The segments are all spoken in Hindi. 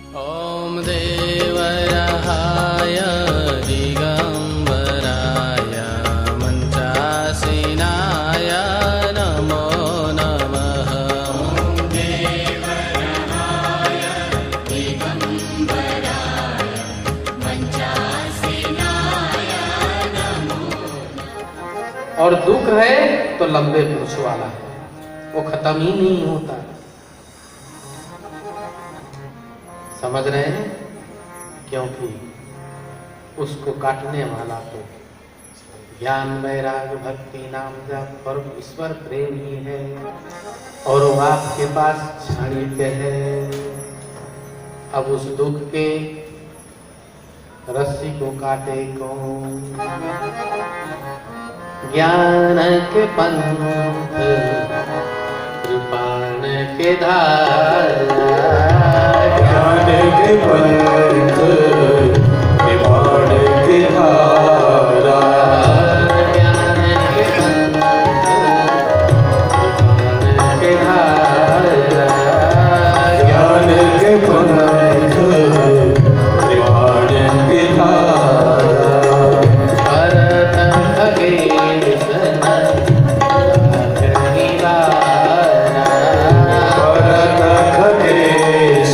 ॐ देवरहाय दिगम्बराय मञ्चासीनाय नमो नमः। ॐ देवरहाय दिगम्बराय मञ्चासीनाय नमो नमः। और दुख है तो लंबे पूछ वाला है, वो खत्म ही नहीं होता। समझ रहे हैं? क्योंकि उसको काटने वाला तो ज्ञान वैराग भक्ति नाम जप और ईश्वर प्रेम ही है, और वो आपके पास क्षणिक है। अब उस दुख के रस्सी को काटे कौन? ज्ञान के पंथ कृपाण के धारा, ज्ञान के पंथ कृपाण के धारा, ज्ञान के पंथ कृपाण के धारा, ज्ञान के पंथ कृपाण के धारा। भरत खगेश निवारा, भरत खगेश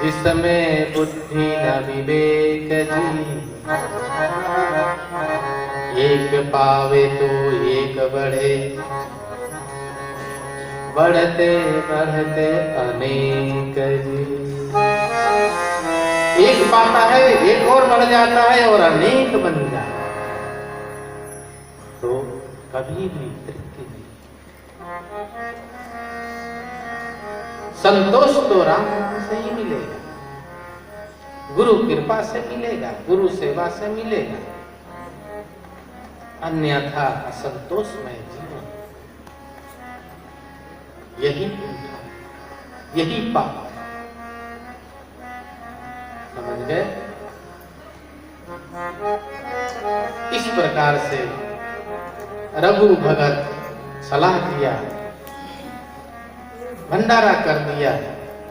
जिसमें बुद्धि न विवेक जी, एक पावे तो एक बढ़े, बढ़ते बढ़ते अनेक जी। एक पाता है, एक और बढ़ जाता है और अनेक बन जाता है। तो कभी भी तृप्ति नहीं। संतोष तो राम नाम से ही मिलेगा, गुरु कृपा से मिलेगा, गुरु सेवा से मिलेगा, अन्यथा असंतोषमय जीवन, यही उल्टा, यही पाप। समझ गए? इस प्रकार से रघु भगत सलाह दिया, भंडारा कर दिया,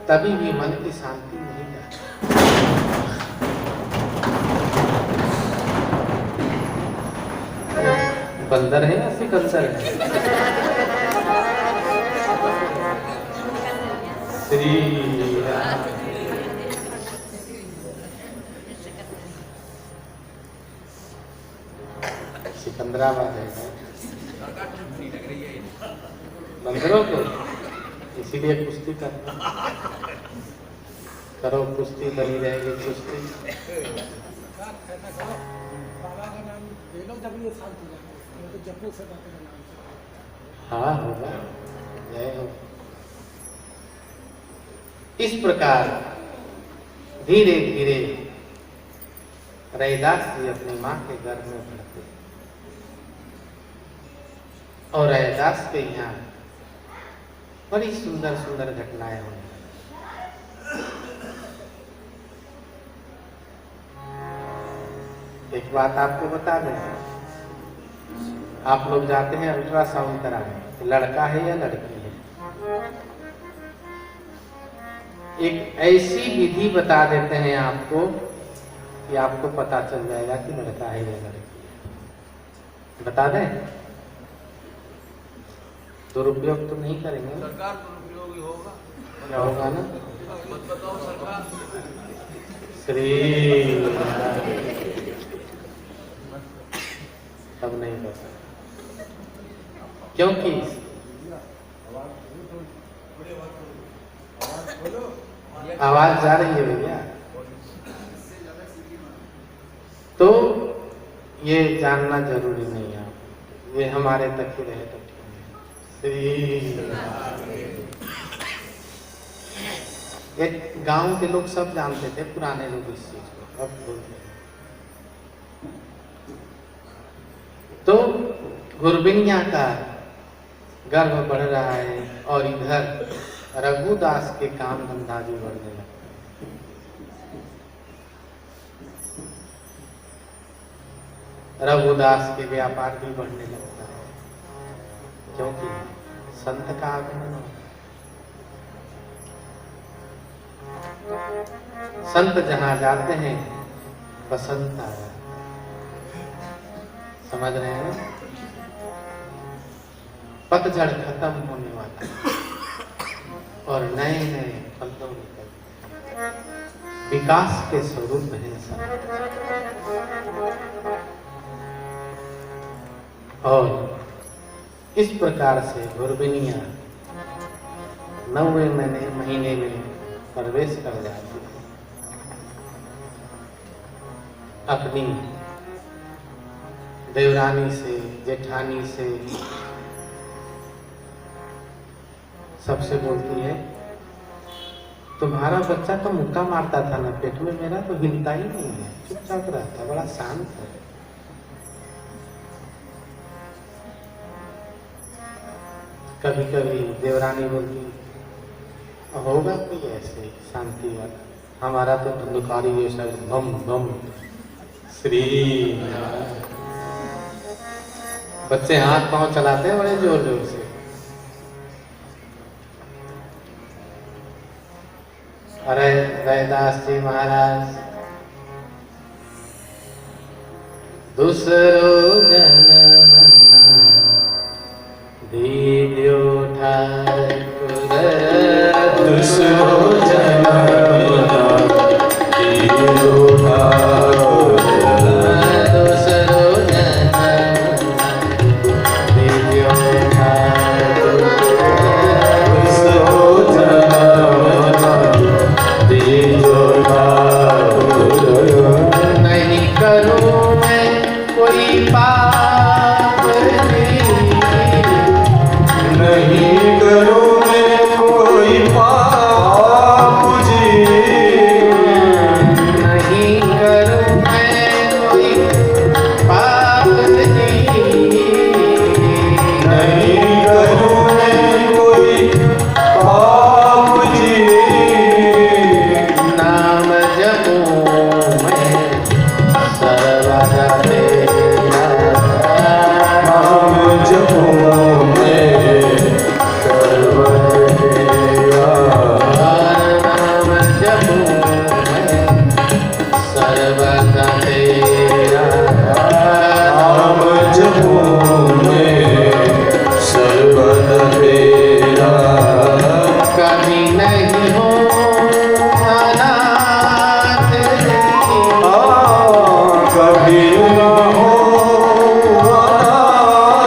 तभी भी मन की शांति नहीं जाती। बंदर है या सिकंदर है? श्री राम। सिकंदराबाद है बंदरों को, इसीलिए कुश्ती करते करो, कुश्ती बनी रहेगी कुश्ती। हाँ होगा, जय हो। इस प्रकार धीरे धीरे रैदास जी अपनी माँ के गर्भ में बढ़ते और रैदास के यहाँ बड़ी सुंदर सुंदर घटनाएं होने लगी। एक बात आपको बता दें, आप लोग जाते हैं अल्ट्रासाउंड कराने, लड़का है या लड़की है, एक ऐसी विधि बता देते हैं आपको कि आपको पता चल जाएगा कि लड़का है या लड़की है। बता दें, दुरुपयोग तो नहीं करेंगे, सरकार दुरुपयोगी होगा, क्या होगा ना? मत बताओ सरकार। श्री तब नहीं कर सकते, क्योंकि आवाज जा रही है भैया, तो ये जानना जरूरी नहीं है, ये हमारे तक ही रहे तो एक गांव के लोग सब जानते थे, पुराने लोग इस चीज को, अब भूलते हैं। तो गुरबिनिया का गर्भ बढ़ रहा है और इधर रघुदास के काम धंधा भी बढ़ने लगा। रघुदास के व्यापार भी बढ़ने लगता है, क्योंकि संत का आगमन हो। संत जहां जाते हैं बसंत आ जाता है, समझ रहे हैं? पतझड़ खत्म होने वाला है और नए नए पल्लव निकलते हैं। विकास के स्वरूप है संत। और इस प्रकार से गुरबिनिया 9वें महीने में प्रवेश कर जाती है अपनी देवरानी से, जेठानी से, सबसे बोलती है, तुम्हारा बच्चा तो मुक्का मारता था ना पेट में, मेरा तो हिलता ही नहीं है, चुपचाप रहता, बड़ा शांत है। कभी कभी देवरानी बोलती, होगा कोई ऐसे शांति वाला, हमारा तो धुंधुकारी जैसा बम बम। श्री बच्चे हाथ पांव चलाते हैं बड़े जोर जोर से। अरे रैदास जी महाराज, दूसरो जन्म दीद्यो ठाकुर, दूसरो जन्म नहीं हो अनाथ जी, कभी न हो अनाथ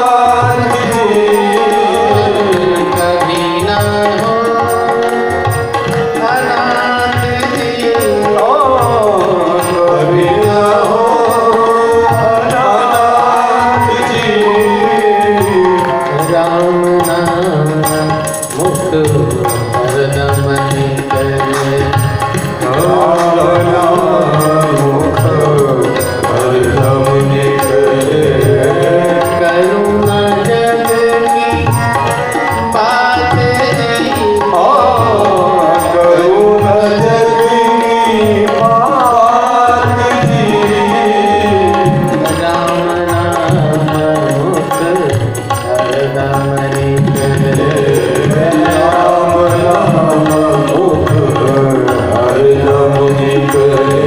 जी, कभी न हो अनाथ जी, कभी न हो अनाथ जी। राम नाम मुख हरदम करे, करुणा जग की बात नहीं, राम नाम मुख हरदम करे,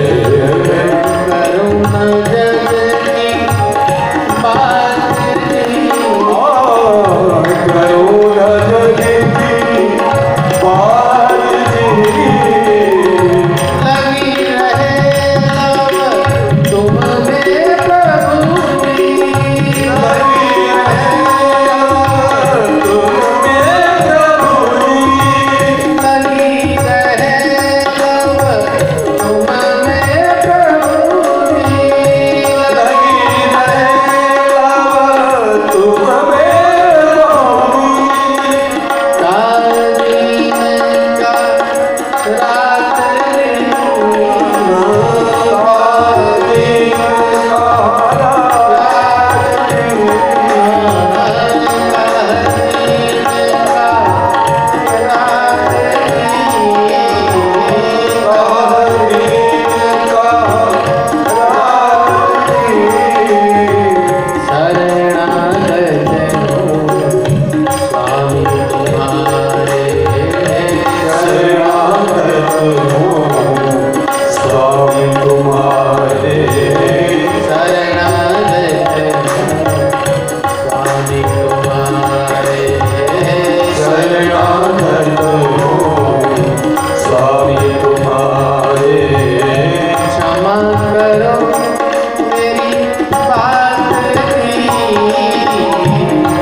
करुणा जग की बात नहीं, लगी रहे अब तुम में प्रभु की, लगी रहे अब तुम में प्रभु की, कालीन का रात स्वामी तुम्हारे स्वामी तुम्हारे, शरणागत हो स्वामी तुम्हारे, क्षमा करो मेरी बात की,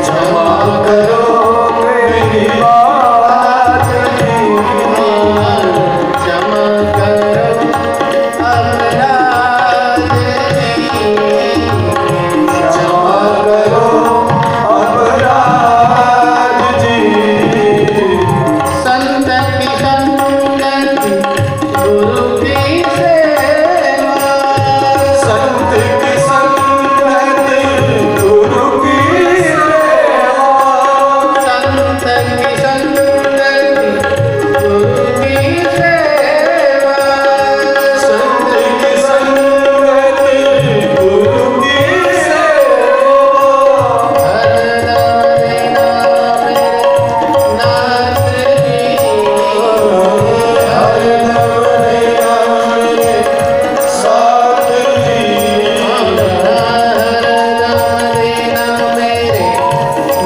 क्षमा करो मेरी बात की, क्षमा करो अपराध की, क्षमा करो अपराध जी। संत की संगति गुरु की सेवा, संत की संगति गुरु की सेवा, संत की संगति गुरु की सेवा, संत की संगति गुरु की सेवा, हरदम देना मेरे नाथ जी, हरदम देना मेरे साथ जी, हरदम देना मेरे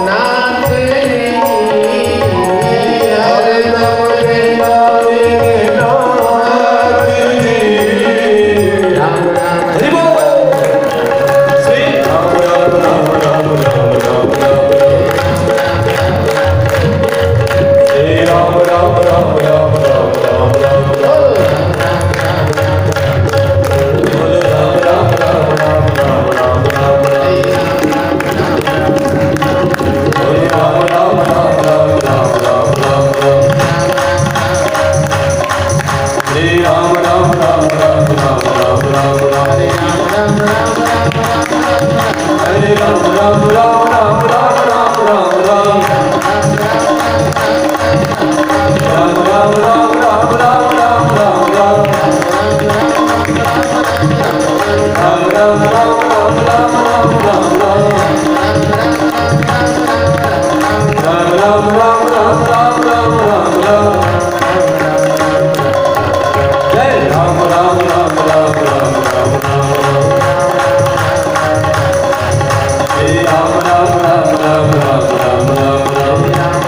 नाथ जी, हरदम देना मेरे नाथ जी। राम राम हरि बोल। श्री राम राम राम राम राम राम राम, श्री राम राम राम राम राम राम राम राम, बोलो राम राम राम राम राम राम राम राम, बोलो राम राम राम राम राम राम राम राम, श्री राम राम राम राम राम राम राम राम, हरे राम राम राम राम राम राम राम राम, राम राम राम राम राम राम राम राम, राम राम राम राम राम राम राम राम, राम राम राम राम राम राम राम राम, जय राम राम राम राम राम राम राम, जय राम राम राम राम राम राम राम राम,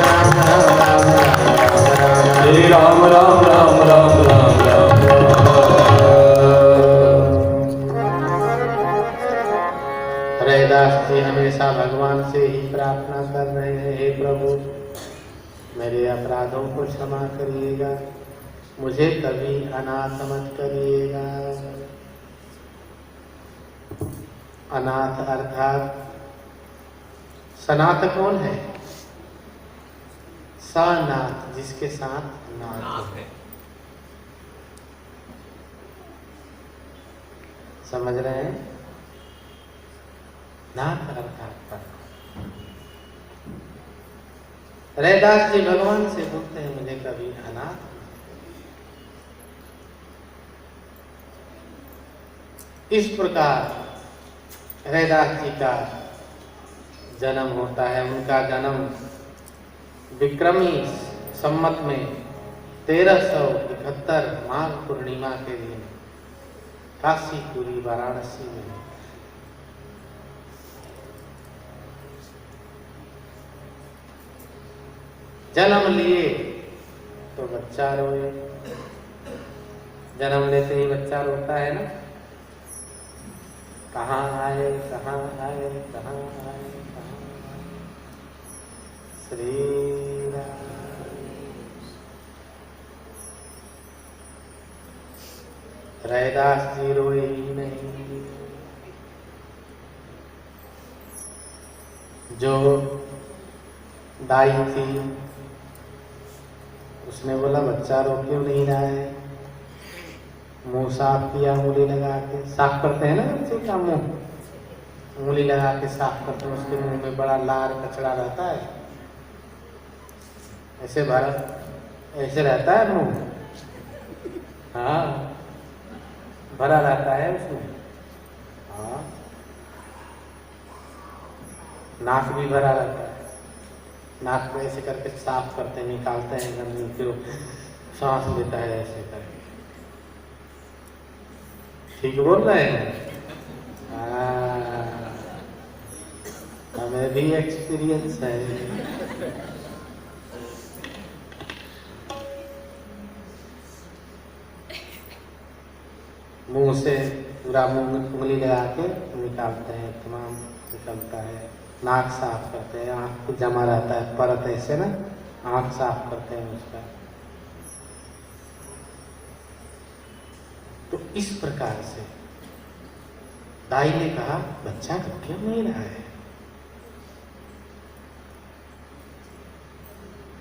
जय राम राम राम राम राम राम राम। रैदास जी हमेशा भगवान से ही प्रार्थना कर रहे हैं, हे प्रभु मेरे अपराधों को क्षमा करिएगा, मुझे कभी अनाथ मत करिएगा। अनाथ अर्थात सनाथ कौन है? सनाथ, जिसके साथ नाथ है। समझ रहे हैं? नाथ अर्थात रैदास जी भगवान से बोलते हैं, मुझे कभी अनाथ। इस प्रकार रैदास जी का जन्म होता है। उनका जन्म विक्रमी संवत में 1371 माघ पूर्णिमा के दिन काशीपुरी वाराणसी में। जन्म लिए तो बच्चा रोए। जन्म लेते ही बच्चा रोता है ना, कहाँ आए कहाँ आए कहाँ आए कहाँ आए। श्री राम। रैदास जी रोए ही नहीं। जो दाई थी उसने बोला, बच्चा रो क्यों नहीं रहा है? मुंह साफ किया, उंगली लगा के साफ करते हैं ना बच्चे का मुंह, उंगली लगा के साफ करते हैं। उसके मुंह में बड़ा लार कचड़ा रहता है, ऐसे भरा ऐसे रहता है मुंह, हाँ भरा रहता है उसमें। हाँ, नाक भी भरा रहता है, नाक को ऐसे करके साफ करते हैं, निकालते हैं गंदगी, फिर सांस लेता है ऐसे करके। ठीक बोल रहे हैं? हमें भी एक्सपीरियंस है। मुंह से पूरा मुंह उंगली लगा के निकालते हैं, तमाम निकलता है। नाक साफ करते हैं, आँख जमा रहता है परत ऐसे ना, आँख साफ करते हैं उसका। तो इस प्रकार से दाई ने कहा, बच्चा रो क्यों नहीं रहा है?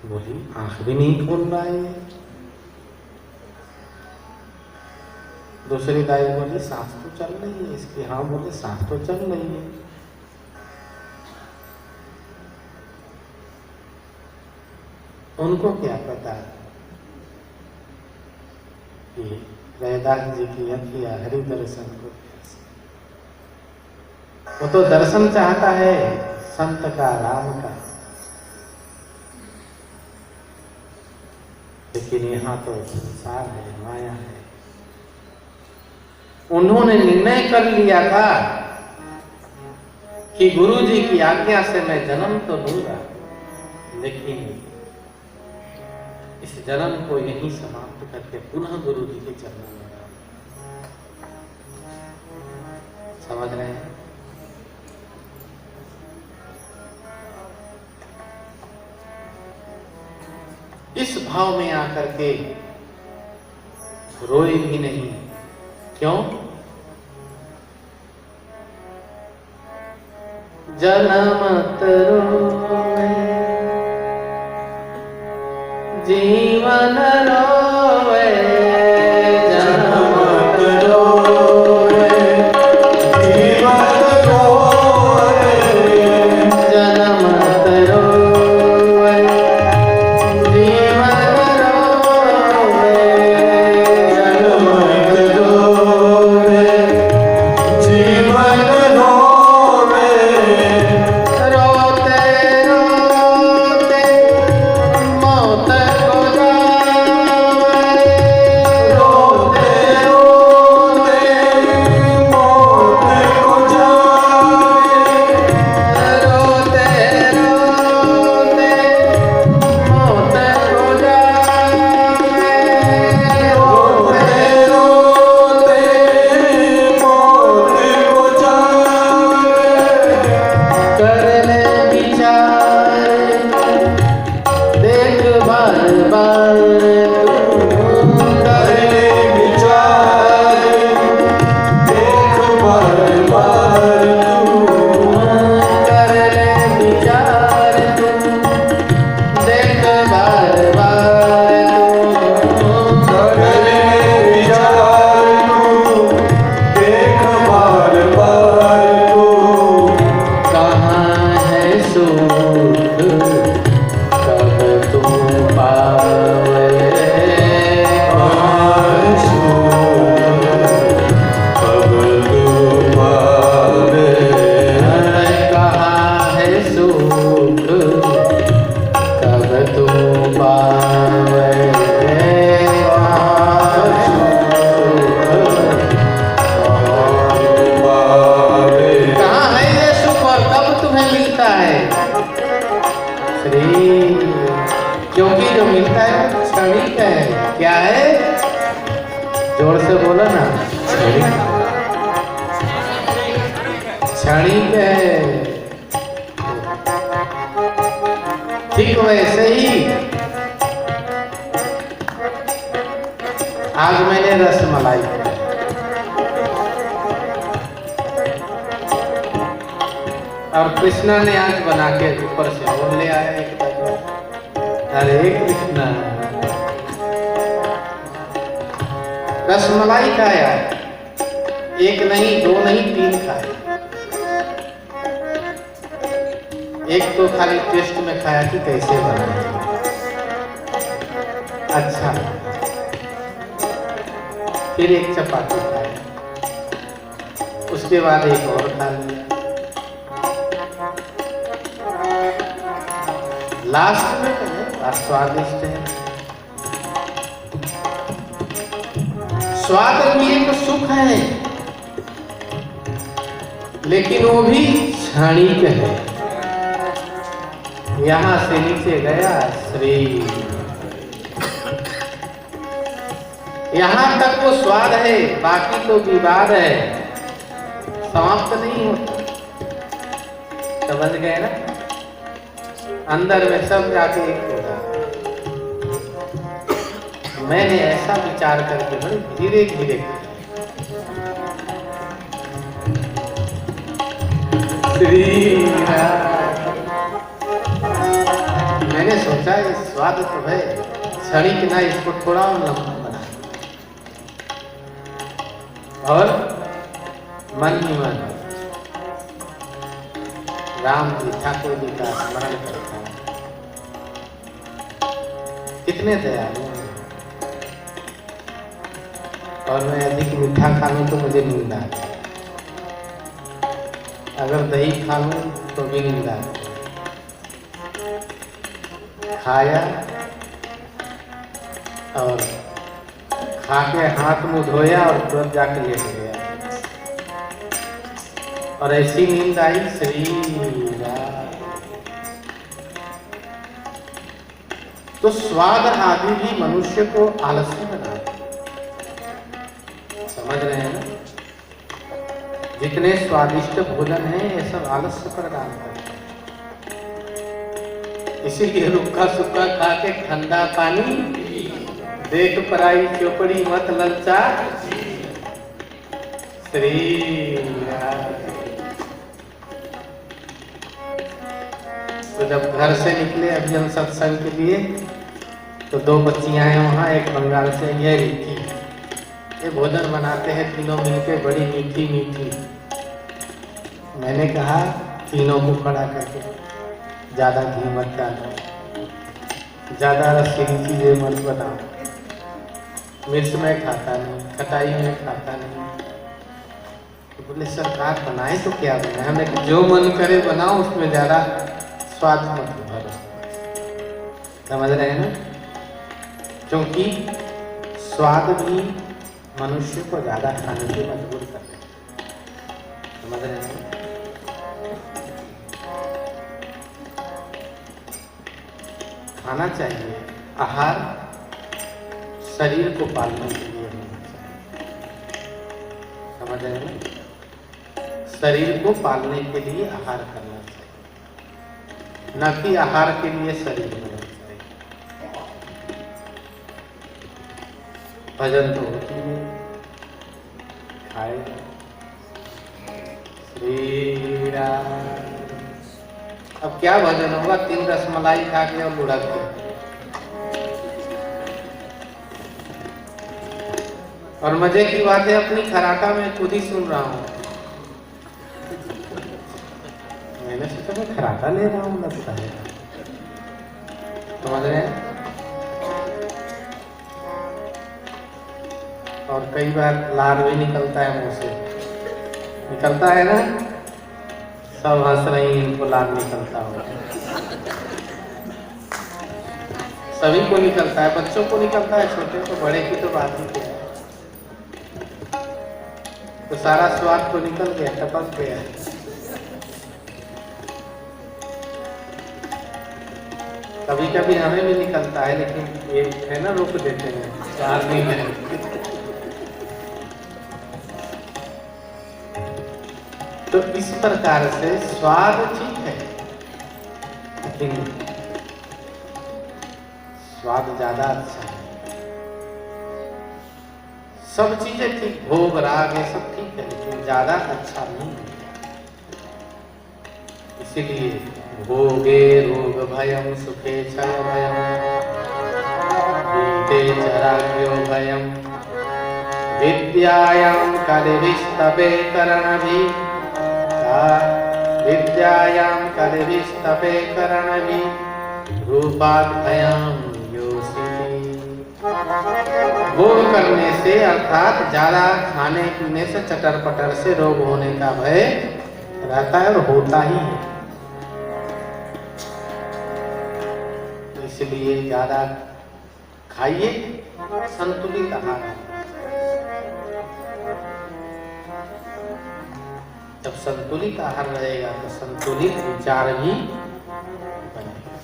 बोली, आँख भी नहीं खोल रहा है। दूसरी दाई बोली, सांस तो चल रही है इसकी। हाँ बोले, सांस तो चल रही है। उनको क्या पता कि रैदास जी की अखियां हरि दर्शन को, वो तो दर्शन चाहता है संत का, राम का, लेकिन यहाँ तो संसार है, माया है। उन्होंने निर्णय कर लिया था कि गुरु जी की आज्ञा से मैं जन्म तो लूंगा, लेकिन इस जन्म को यहीं समाप्त करके पुनः गुरु जी के चरणों में। समझ रहे हैं? इस भाव में आकर के रोए भी नहीं। क्यों? जन्मत रोए जीवन रोए, जन्मत रोए जीवन रोए, जन्मत रोए जीवन रोए, जन्मत रोए जीवन रोए। रोते रोते मौत को जाने है? जोर से बोलो ना। क्षणिक है। ठीक वैसे ही आज मैंने रसमलाई खाई। और कृष्णा ने आज बना के ऊपर से और ले आया एक डब्बा। हरे कृष्णा। रसमलाई खाया, एक नहीं, दो नहीं, 3 खाए। एक तो खाली टेस्ट में खाया कि कैसे बना है। अच्छा, फिर एक चपाती खाया, उसके बाद एक और खा लिया। लास्ट में स्वादिष्ट है। स्वाद भी एक सुख है, लेकिन वो भी क्षणिक है। यहां से नीचे गया श्री, यहां तक वो स्वाद है, बाकी तो विवाद है, समाप्त नहीं होता। समझ गए ना? अंदर में सब जाके एक होगा। मैंने ऐसा विचार करके बड़े धीरे धीरे मैंने सोचा ये स्वाद तो है क्षणिक ना, इसको थोड़ा और लंबा बना। और मन ही मन राम जी ठाकुर जी का स्मरण करता है। कितने दयालु हैं। और मैं अधिक मीठा खा लूं तो मुझे नींद आती है, अगर दही खा लूं तो भी नींद आती है। खाया और खा के हाथ मुंह धोया और तुरंत जाके लेट गया, और ऐसी नींद आई श्री राम। तो स्वाद आदि भी मनुष्य को आलस्य बनाता है। समझ रहे हैं ना? जितने स्वादिष्ट भोजन है ये सब आलस्य प्रदान करते हैं। इसीलिए रुक्का सुक्का खा के ठंडा पानी, देख पराई चौपड़ी मत ललचा श्री राम। तो जब घर से निकले अभी हम सत्संग के लिए, तो 2 बच्चियां हैं वहाँ, एक बंगाल से, ये रिकी। ये भोजन बनाते हैं तीनों मिलके, बड़ी मीठी मीठी। मैंने कहा तीनों को खड़ा करके, ज़्यादा घी मत डालो, ज़्यादा रसीली चीज़ें मत बनाओ, मिर्च में खाता नहीं, खटाई में खाता नहीं। तो बोले सरकार बनाए तो क्या बनाए? हमने कहा जो मन करे बनाओ, उसमें ज़्यादा स्वाद मत भरो। समझ रहे हैं ना? क्योंकि स्वाद भी मनुष्य को ज्यादा खाने के मजबूर करते हैं। समझ रहे हैं? खाना चाहिए। आहार शरीर को पालने के लिए होना चाहिए। समझ रहे हैं? शरीर को पालने के लिए आहार करना चाहिए, न कि आहार के लिए शरीर होना चाहिए। भजन तो होती है, खाए श्री राम। अब क्या भजन होगा? 3 रसमलाई खा के और लुढ़क के। और मजे की बात है, अपनी खराटा में खुद ही सुन रहा हूँ। मैंने सोचा मैं खराटा ले रहा हूँ, लगता है। समझ रहे हैं? और कई बार लार भी निकलता है मुंह से, निकलता है ना? सब हंस रही, इनको लार निकलता होगा। सभी को निकलता है, बच्चों को निकलता है, छोटे को, बड़े की तो बात ही क्या है। तो सारा स्वाद तो निकल गया, टपक गया। कभी कभी हमें भी निकलता है, लेकिन ये है ना, रोक देते हैं, बाहर नहीं है। तो इस प्रकार से स्वाद ठीक है, लेकिन स्वाद ज्यादा अच्छा है। सब चीजें ठीक, भोग राग ये सब ठीक है, लेकिन ज्यादा अच्छा नहीं है। इसीलिए भोगे रोग भयम सुखे क्षय भयम वीते चराग्यो भयम विद्यायां कलिविस्तपे करणभि विद्यायां कलिविस्तपे करणभि रूपात् भयं योषिति। भोग करने से अर्थात ज्यादा खाने पीने से, चटर पटर से रोग होने का भय रहता है और होता ही है। इसलिए ज्यादा खाइए, संतुलित आहार। जब संतुलित आहार रहेगा तो संतुलित विचार भी बनेगा।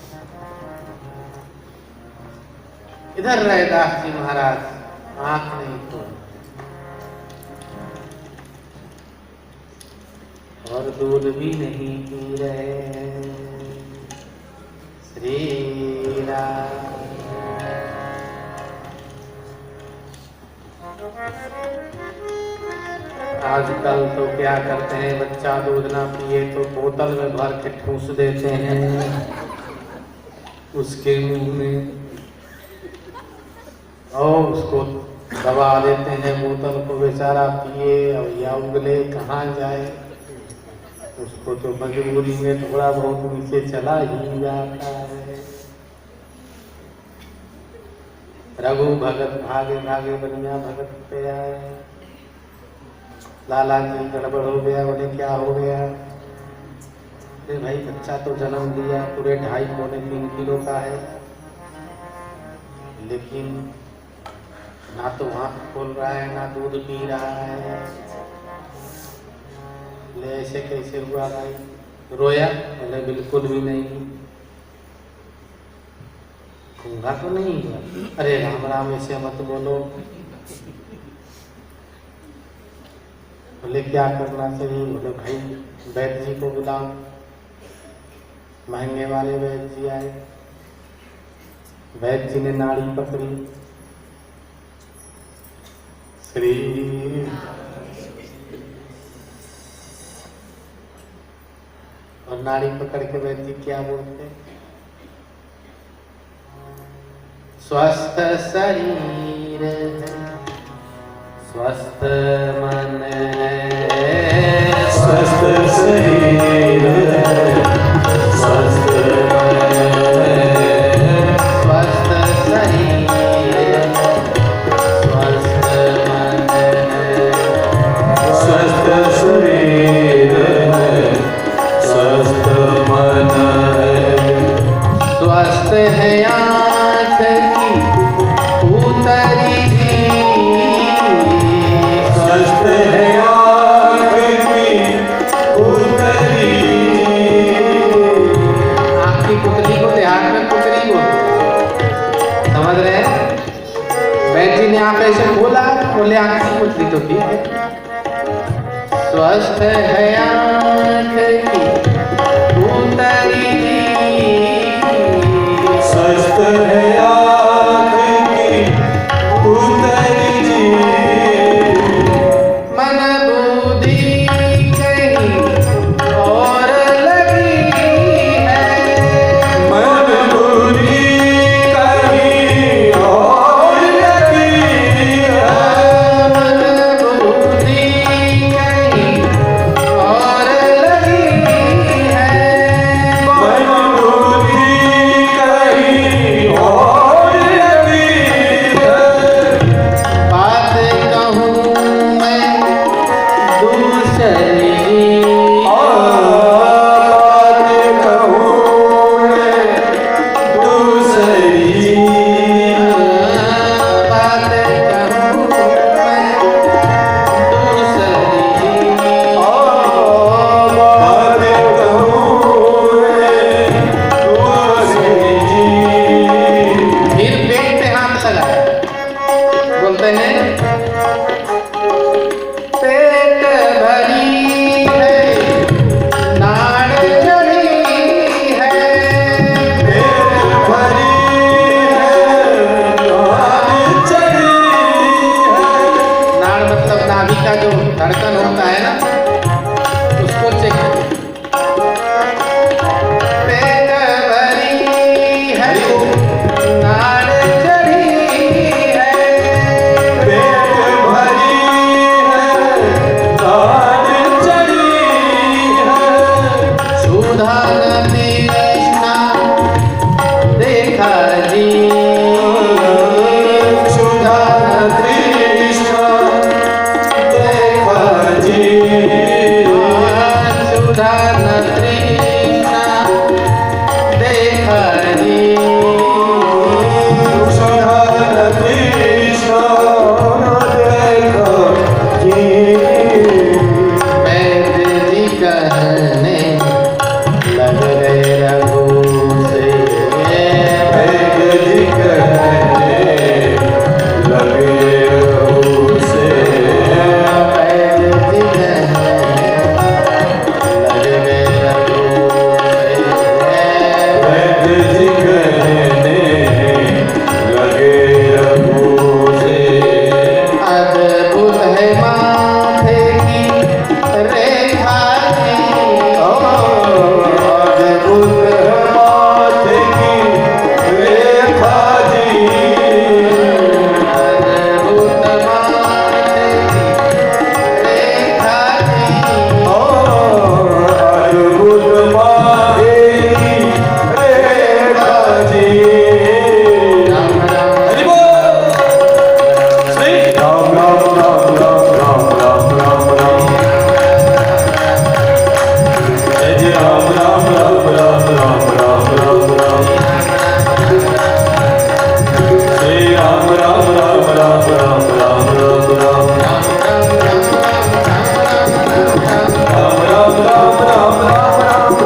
इधर रैदास जी महाराज आंख नहीं खोल और दूध भी नहीं पी रहे हैं। श्री राम। आजकल तो क्या करते हैं, बच्चा दूध ना पिए तो बोतल में भर के ठूस देते हैं उसके मुंह में, और उसको दबा देते हैं बोतल को, बेचारा पिए और या उगले कहाँ जाए। उसको तो मजबूरी में थोड़ा बहुत नीचे चला ही जाता है। रघु भगत भागे भागे बनिया भगत पे आए। लाला जी गड़बड़ हो गया, बोले क्या हो गया? अरे भाई बच्चा तो जन्म लिया, पूरे 2.5-3 किलो का है, लेकिन ना तो आँख खोल रहा है ना दूध पी रहा है। ले ऐसे कैसे हुआ भाई? रोया? बोले बिल्कुल भी नहीं। गूंगा तो नहीं हुआ? अरे राम राम ऐसे मत बोलो। बोले क्या करना चाहिए? बोले भाई वैद्य जी को बुलाओ। महंगे वाले वैद्य जी आए। वैद्य जी ने नाड़ी पकड़ी। श्री और नाड़ी पकड़ के वैद्य क्या बोलते? स्वस्थ शरीर स्वस्थ मन स्वस्थ शरीर स्वस्थ स्वस्थ शरीर स्वस्थ मन स्वस्थ शरीर स्वस्थ मन स्वस्थ है आँख की उतरी स्वस्थ है आँख की उतरी। आँख की पुतली को देहात में पुतली बोलते, समझ रहे हैं? वैद्य जी ने आँख ऐसे खोला, बोले आँख की पुतली तो ठीक है। स्वस्थ है आँख की उतरी स्वस्थ है आँख की उतरी जी। मन बुद्धि कहीं और लगी है। मन बुद्धि कहीं और लगी है। मन बुद्धि कहीं और लगी है। मन बुद्धि कहीं और बोलते हैं पेट भरी है नाड़ चढ़ी है, पेट भरी है नाड़ चढ़ी है। नाड़ मतलब नाभि का जो धड़कन होता है ना, उसको चेक करें। पेट भरी है नाड़ चढ़ी है, पेट भरी है नाड़ चढ़ी है। सुधा नदी कृष्णा देखा जी, सुधा कृष्ण देखा जी, सुधा नदी कृष्णा देखा जी, सुधा कृष्ण देखा जी। वैद जी कहने लग गए रघु से, वैद जी कहने लगे रघु से, वैद जी कहने लग गए रघु से, वैद जी कहने लगे रघु से। अद्भुत है माथे की रेखा जी, अद्भुत माथे की रेखा जी, अद्भुत माथे की रेखा जी, अद्भुत माथे की रेखा जी। राम राम हरि बोल। श्री राम राम राम राम राम राम राम राम। जय जय राम राम राम राम राम राम राम राम। श्री राम राम राम राम राम राम राम राम। राम राम राम राम राम राम राम राम।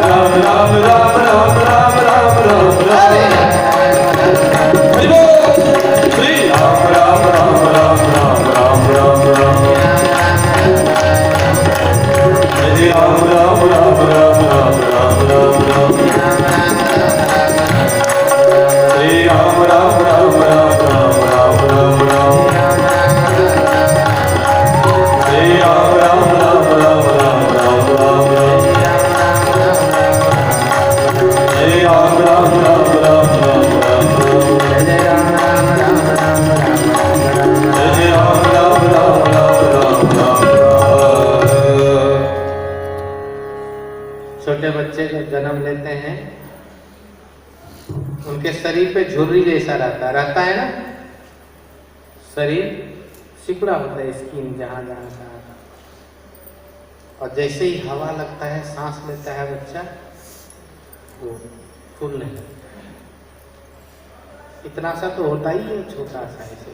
राम राम राम राम राम राम राम राम। हरि बोल। श्री राम राम राम राम राम राम राम राम। जय राम राम राम राम राम राम राम राम। श्री राम राम राम राम राम राम राम राम। श्री राम राम राम राम राम राम राम राम। श्री राम राम राम राम राम राम राम। जय राम राम राम राम राम राम। जय राम राम राम राम राम राम राम। छोटे बच्चे जब जन्म लेते हैं उनके शरीर पे झुर्री जैसा रहता है ना, शरीर सिकुड़ा होता है, स्किन जहाँ जहाँ का, और जैसे ही हवा लगता है, सांस लेता है बच्चा, वो फूलने लगता है। इतना सा तो होता ही है, छोटा सा ऐसे।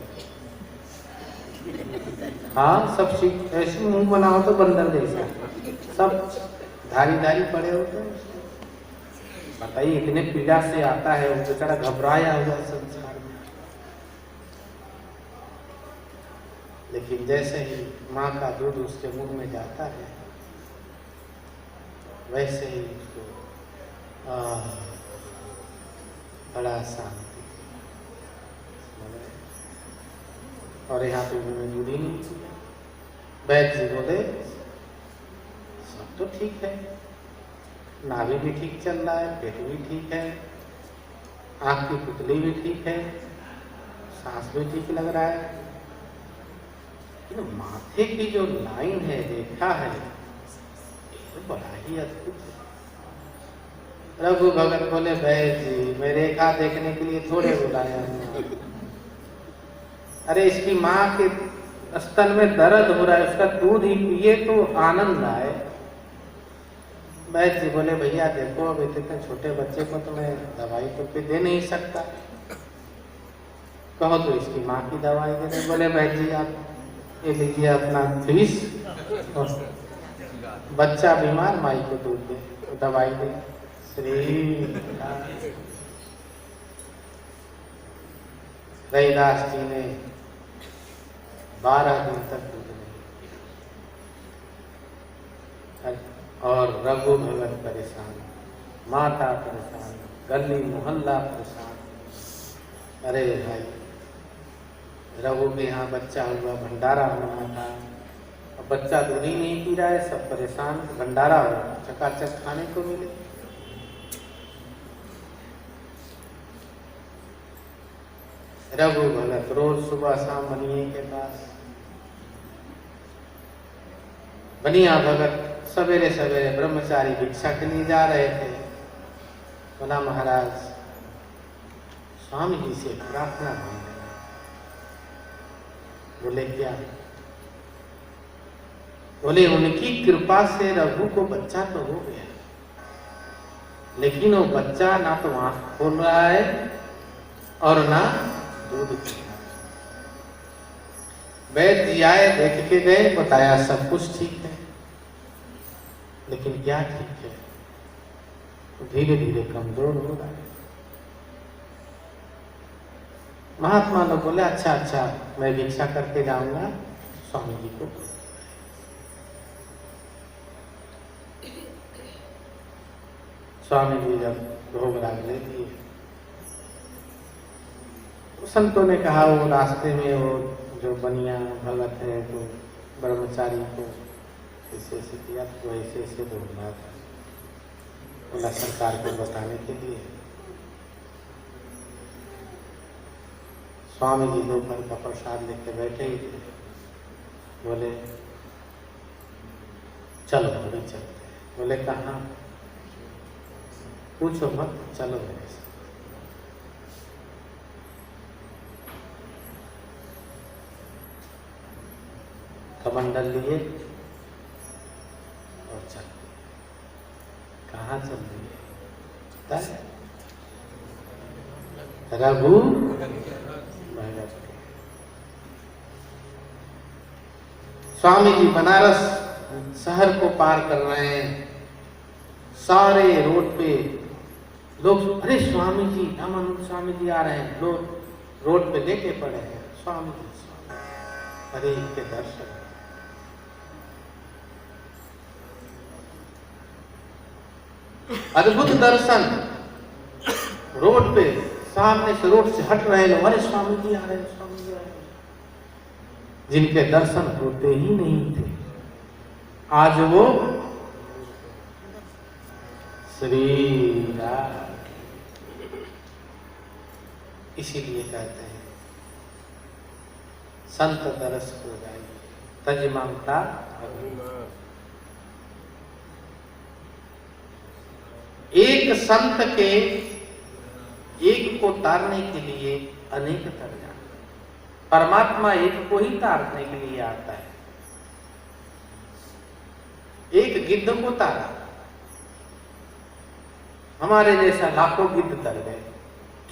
हाँ, सब ऐसे मुंह बनाओ तो बंदर जैसा, सब धारी धारी पड़े होते हैं। बताइए इतने पीड़ा से आता है, वो बेचारा घबराया हुआ संसार में। लेकिन जैसे ही माँ का दूध उसके मुंह में जाता है, वैसे ही उसको बड़ा शांति। और यहाँ पे उन्होंने दूध ही नहीं किया। वैद्य जी बोले सब तो ठीक है, नाभि भी ठीक चल रहा है, पेट भी ठीक है, आँख की पुतली भी ठीक है, सांस भी ठीक लग रहा है, लेकिन माथे की जो लाइन है, रेखा है, ये बड़ा ही अद्भुत है। रघु भगत बोले वैद्य जी, मैं रेखा देखने के लिए थोड़े बुलाया हूँ। अरे इसकी माँ के स्तन में दर्द हो रहा है, उसका दूध ही पिए तो आनंद आए। वैद्य जी बोले भैया देखो, अब इतने छोटे बच्चे को तो मैं दवाई तो पे दे नहीं सकता, कहो तो इसकी माँ की दवाई दे दे। बोले वैद्य जी आप ये लीजिए अपना फीस, बच्चा बीमार, माई को दूध दे, दवाई दे। श्री रैदास जी ने 12 दिन तक दूध नहीं पिया और रघु भगत परेशान, माता परेशान, गली मोहल्ला परेशान। अरे भाई, रघु के यहाँ बच्चा हुआ, भंडारा होना था, अब बच्चा दूध ही नहीं पी रहा है, सब परेशान, भंडारा हो, चकाचक खाने को मिले। रघु भगत रोज सुबह शाम बनिए के पास, बनिया भगत सवेरे सवेरे ब्रह्मचारी भिक्षा के लिए जा रहे थे। बोला महाराज स्वामी जी से प्रार्थना मांग रहे। बोले क्या? बोले उनकी कृपा से रघु को बच्चा तो हो गया, लेकिन वो बच्चा ना तो आंख खोल रहा है और ना दूध पी रहा है। वैद्य जी आए, देख के गए, बताया सब कुछ ठीक है, लेकिन क्या ठीक है? धीरे धीरे कमजोर हो रहा है। महात्मा लोग बोले अच्छा अच्छा, मैं भिक्षा करके जाऊंगा स्वामी जी को। स्वामी जी जब भोग राग ले दिए, संतों ने कहा वो रास्ते में वो जो बनिया भगत है तो ब्रह्मचारी को ऐसे ऐसे किया, तो ऐसे ऐसे बोल रहा था। बोला सरकार को बताने के लिए। स्वामी जी दोपहर का प्रसाद लेके बैठे ही थे। बोले चलो अभी चलते हैं। बोले कहाँ? पूछो मत, चलो मेरे साथ। कमंडल लिए और चल। कहाँ चल रही है? रघु भगत। स्वामी जी बनारस शहर को पार कर रहे हैं। सारे रोड पे लोग, अरे स्वामी जी, रामानंद स्वामी जी आ रहे हैं। लोग रोड पे लेटे पड़े हैं, स्वामी जी स्वामी। अरे इनके दर्शन, अद्भुत दर्शन। रोड पे सामने से, रोड से हट रहे लोग, अरे स्वामी जी आ रहे हैं, स्वामी जी आ रहे हैं। जिनके दर्शन होते ही नहीं थे, आज वो श्री राम। इसीलिए कहते हैं संत दरस को जाइए, तज ममता। एक संत के एक को तारने के लिए अनेक तर जाते। परमात्मा एक को ही तारने के लिए आता है। एक गिद्ध को तारा, हमारे जैसा लाखों गिद्ध तर गए।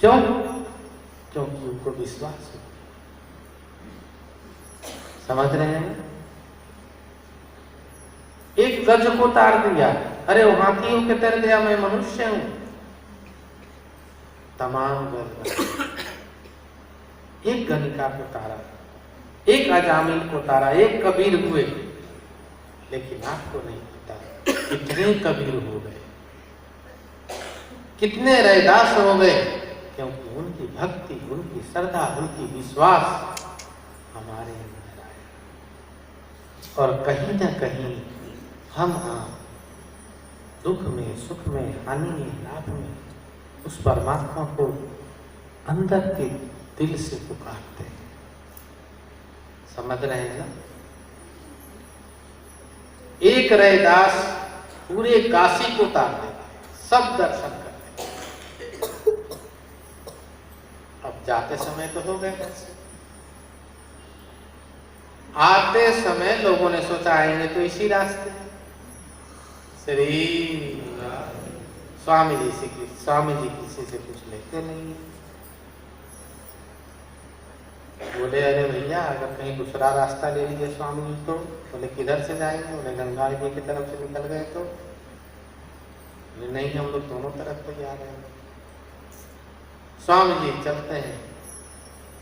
क्यों? क्योंकि उनको विश्वास है। समझ रहे हैं ना? एक गज को तार दिया, अरे वो हाथी होके तर गया, मैं मनुष्य हूं। तमाम गज। एक गणिका को तारा, एक अजामिल को तारा, एक कबीर हुए। लेकिन आपको नहीं पता कितने कबीर हो गए, कितने रैदास हो गए, क्योंकि उनकी भक्ति, उनकी श्रद्धा, उनकी विश्वास हमारे अंदर आए। और कहीं ना कहीं हम दुख में, सुख में, हानि में, लाभ में उस परमात्मा को अंदर के दिल से पुकारते हैं। समझ रहे हैं ना? एक रैदास पूरे काशी को तार देते, सब दर्शन करते। अब जाते समय तो हो गए, आते समय लोगों ने सोचा आएंगे तो इसी रास्ते। श्री स्वामी जी किसी से कुछ लेते नहीं। बोले अरे भैया, अगर कहीं दूसरा रास्ता ले लीजिए स्वामी जी तो। बोले किधर से जाएंगे? बोले गंगा जी की तरफ से निकल गए तो। बोले नहीं, हम लोग दोनों तरफ से जा रहे हैं। स्वामी जी चलते हैं,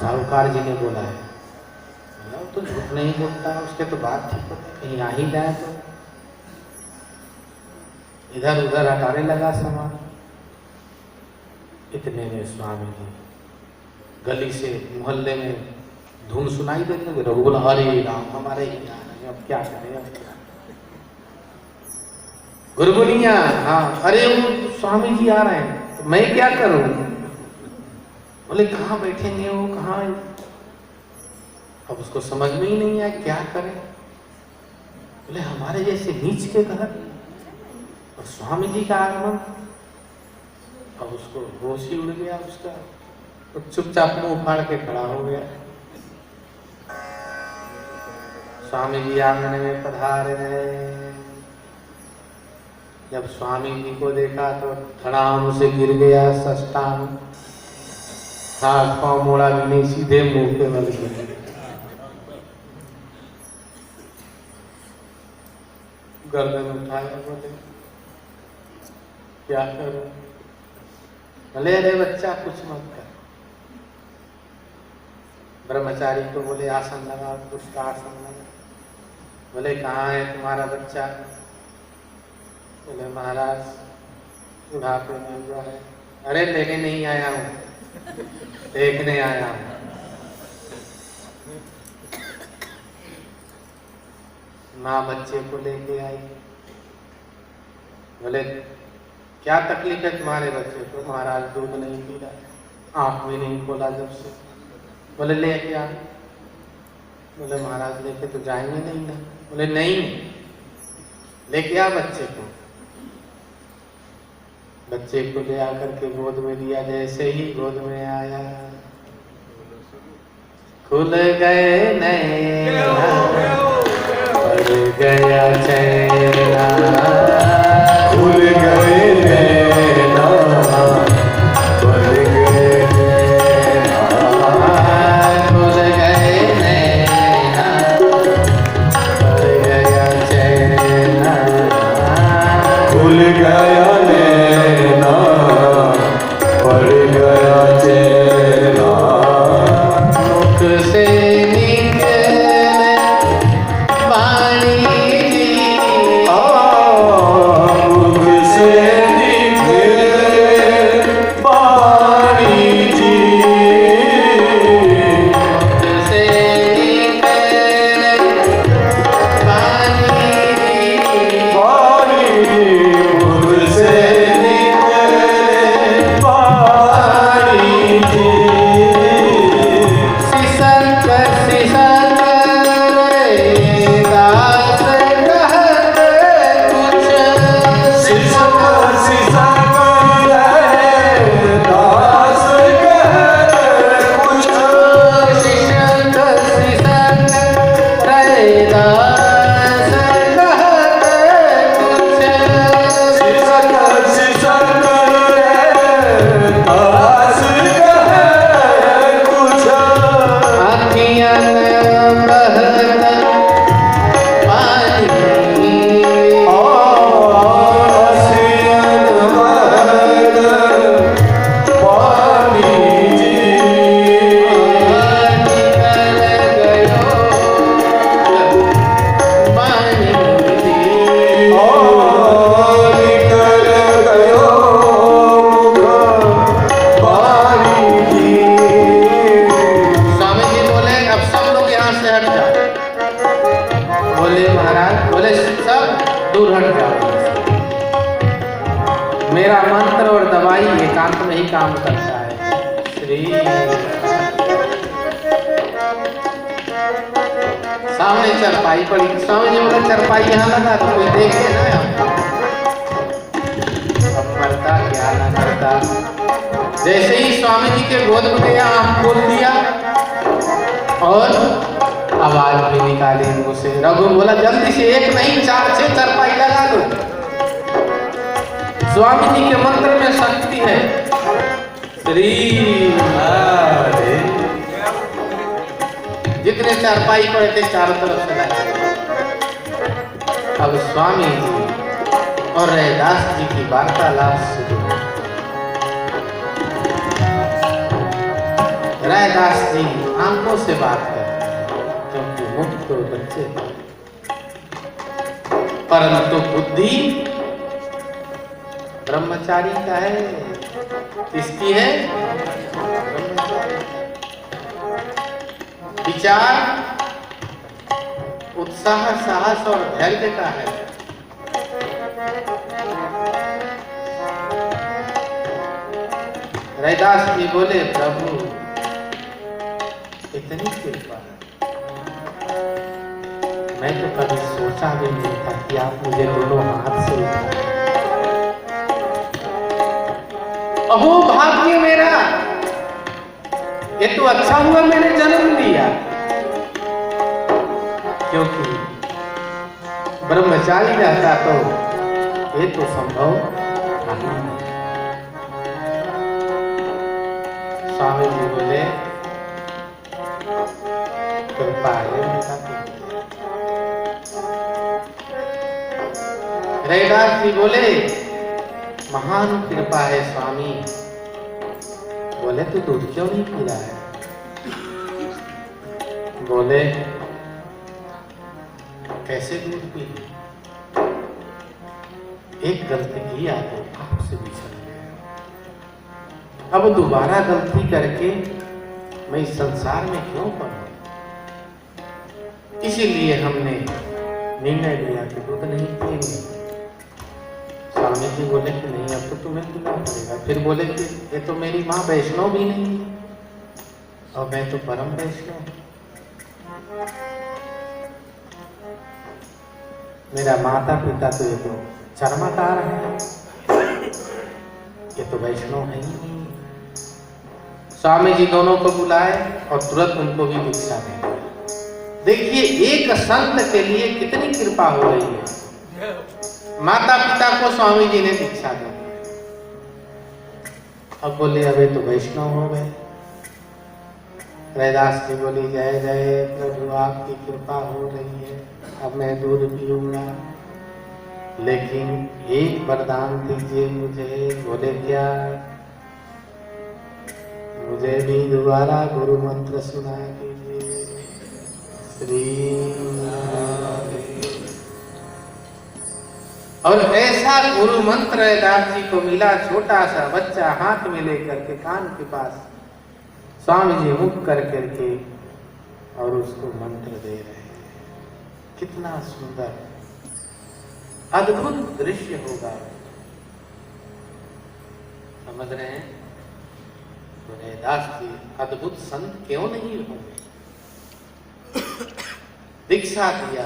साहूकार जी ने बोला है, वो तो झूठ नहीं बोलता, उसके तो बात ठीक होती, कहीं आ ही जाए तो इधर उधर हटाने लगा सामान। इतने में स्वामी जी गली से मोहल्ले में धुन सुनाई देती है, रघु बोला हरे राम हमारे ही आ रहे हैं, अब क्या करें अब क्या। गुरगुनिया, हाँ अरे वो स्वामी जी आ रहे हैं, तो मैं क्या करूं? बोले कहाँ बैठेंगे वो, कहाँ? अब उसको समझ में ही नहीं आया क्या करें। बोले हमारे जैसे नीच के घर और स्वामी जी का आगमन। अब उसको होश ही उड़ गया उसका, तो चुपचाप मुंह फाड़ के खड़ा हो गया। स्वामी जी आंगन में पधारे। जब स्वामी जी को देखा तो धड़ाम से गिर गया सष्टांग, हाथ पांव मोड़ा भी नहीं, सीधे मुंह पे बल गए। गर्दन उठाया, बोले क्या करूं? भले अरे बच्चा कुछ मत कर। ब्रह्मचारी को बोले आसन लगा, उसका आसन लगा। बोले कहाँ है तुम्हारा बच्चा? बोले महाराज बुढ़ापे में हुआ है। अरे लेने नहीं आया हूँ, देखने आया हूँ। माँ बच्चे को लेके आई। बोले क्या तकलीफ है तुम्हारे बच्चे को? महाराज दूध नहीं पी रहा, आँख भी नहीं खोला जब से। बोले ले क्या? बोले महाराज लेके तो जाएंगे नहीं ना। बोले नहीं, लेके आ बच्चे को। बच्चे को ले आकर के गोद में लिया। जैसे ही गोद में आया, खुल गए नैना, पड़ गया चैना, खुल गए नैना, पड़ गए नैना, खुल गए नैना, पड़ गया चैना, खुल गया नैना, पड़ गया चैना। मुख से निकले वाणी जी, मुख से निकले वाणी जी, मुख से निकले वाणी जी, वाणी जी, मुख से निकले वाणी जी। सिसक सिसक रे दास कहते कुछ, सिसक सिसक रहे दास कहते कुछ, सिसक सिसक रे दास कहते कुछ, सिसक सिसक रहे दास कहते कुछ। अखियन बहत पानी, आसियन महल वाणी जी, निकल गयो पानी जी। निकल गयो मुख वाणी जी। स्वामी जी बोले अब सब लोग यहाँ से हट जाओ। बोले महाराज, बोले सब दूर हट जाओ। मेरा मंत्र और दवाई एकांत में ही काम करता है। श्री सामने चरपाई पड़ी। स्वामी जी बोले चरपाई यहाँ लगा तो कोई देखे ना आपको। अब करता क्या ना करता। जैसे ही स्वामी जी के गोद में गया, आँख खोल दिया और आवाज भी निकाली मुंह से। रघु बोला जल्दी से, एक नहीं 4-6 चरपाई लगा दो। स्वामी जी के मंत्र में शक्ति है। श्री हरे। जितने चारपाई पड़े थे चारों तरफ से लगा। अब स्वामी जी और रैदास जी की वार्तालाप शुरू। रैदास जी आंखों से बात करते हैं, क्योंकि मुख तो बच्चे हैं। परंतु बुद्धि ब्रह्मचारी का है। किसकी है? ब्रह्मचारी। विचार उत्साह, साहस और धैर्य का है। रैदास जी बोले, प्रभु इतनी कृपा है, मैं तो कभी सोचा भी नहीं था कि आप मुझे दोनों हाथ से उठाएं। अहो भाग्य मेरा, ये तो अच्छा हुआ मैंने जन्म लिया, क्योंकि ब्रह्मचारी रहता तो ये तो संभव नहीं। स्वामी जी बोले, कृपा है मेरा। रैदास जी बोले, महान कृपा है स्वामी। बोले, तू दूध क्यों नहीं पी रहा है? बोले, कैसे दूध पी? एक गलती की आदत आपसे बिछड़ गया, अब दोबारा गलती करके मैं इस संसार में क्यों पड़ूं? इसीलिए हमने निर्णय लिया कि दूध नहीं पिएंगे। स्वामी जी बोले कि नहीं, अब तो तुम्हें पीना पड़ेगा। फिर बोले कि ये तो मेरी माँ वैष्णव भी नहीं है और मैं तो परम वैष्णव। मेरा माता पिता तो ये तो चर्मकार है, ये तो वैष्णव है ही नहीं। स्वामी जी दोनों को बुलाए और तुरंत उनको भी दीक्षा दे। देखिए, एक संत के लिए कितनी कृपा हो रही है। माता पिता को स्वामी जी ने दीक्षा दी। अब बोले, अबे तो वैष्णव हो गए। रैदास जी बोली, जय जय प्रभु, आपकी कृपा हो रही है, अब मैं दूध पीऊंगा, लेकिन एक वरदान दीजिए मुझे। बोले, क्या? मुझे भी दोबारा गुरु मंत्र सुना दीजिए। श्री और ऐसा गुरु मंत्र रैदास जी को मिला। छोटा सा बच्चा हाथ में लेकर के कान के पास स्वामी जी मुख कर करके और उसको मंत्र दे रहे हैं। कितना सुंदर अद्भुत दृश्य होगा, समझ रहे हैं? तो रैदास जी अद्भुत संत क्यों नहीं होंगे? दीक्षा दिया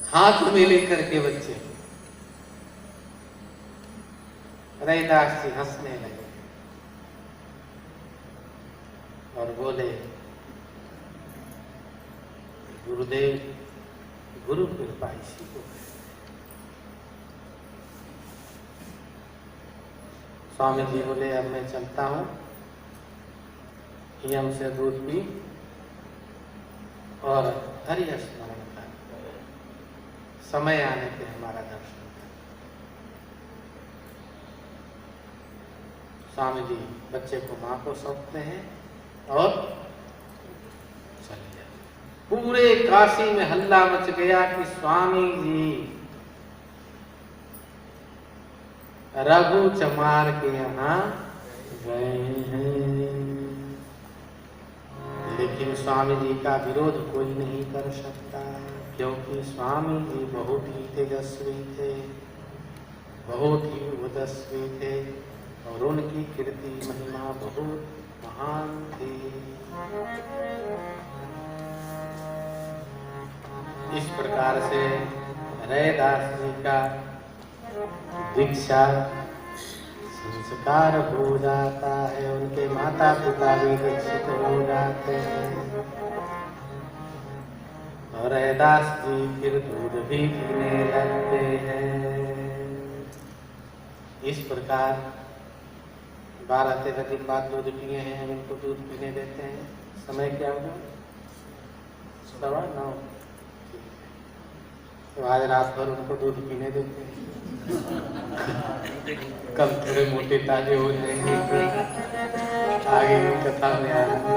हाथ में लेकर के बच्चे। रैदास जी हंसने लगे और बोले, गुरुदेव, गुरु कृपा इसी को है। स्वामी जी बोले, अब मैं चलता हूं, यम से दूध पी और हरि स्मरण कर, समय आने पे हमारा दर्शन कर। स्वामी जी बच्चे को मां को सौंपते हैं और चले जाते। पूरे काशी में हल्ला मच गया कि स्वामी जी रघु चमार के यहाँ गए हैं। लेकिन स्वामी जी का विरोध कोई नहीं कर सकता, क्योंकि स्वामी जी बहुत ही तेजस्वी थे, बहुत ही उदस्वी थे और उनकी कीर्ति महिमा बहुत महान थी। इस प्रकार से रैदास जी का दीक्षा संस्कार हो जाता है, उनके माता पिता भी दीक्षित हो जाते हैं और रैदास जी फिर दूध भी पीने लगते हैं। इस प्रकार 12-13 दिन बाद दूध पिए हैं, हम इनको दूध पीने देते हैं। समय क्या होगा? 9:15। तो आज रात भर उनको दूध पीने देते हैं। कल थोड़े मोटे ताजे हो जाएंगे, फिर आगे कथा में आया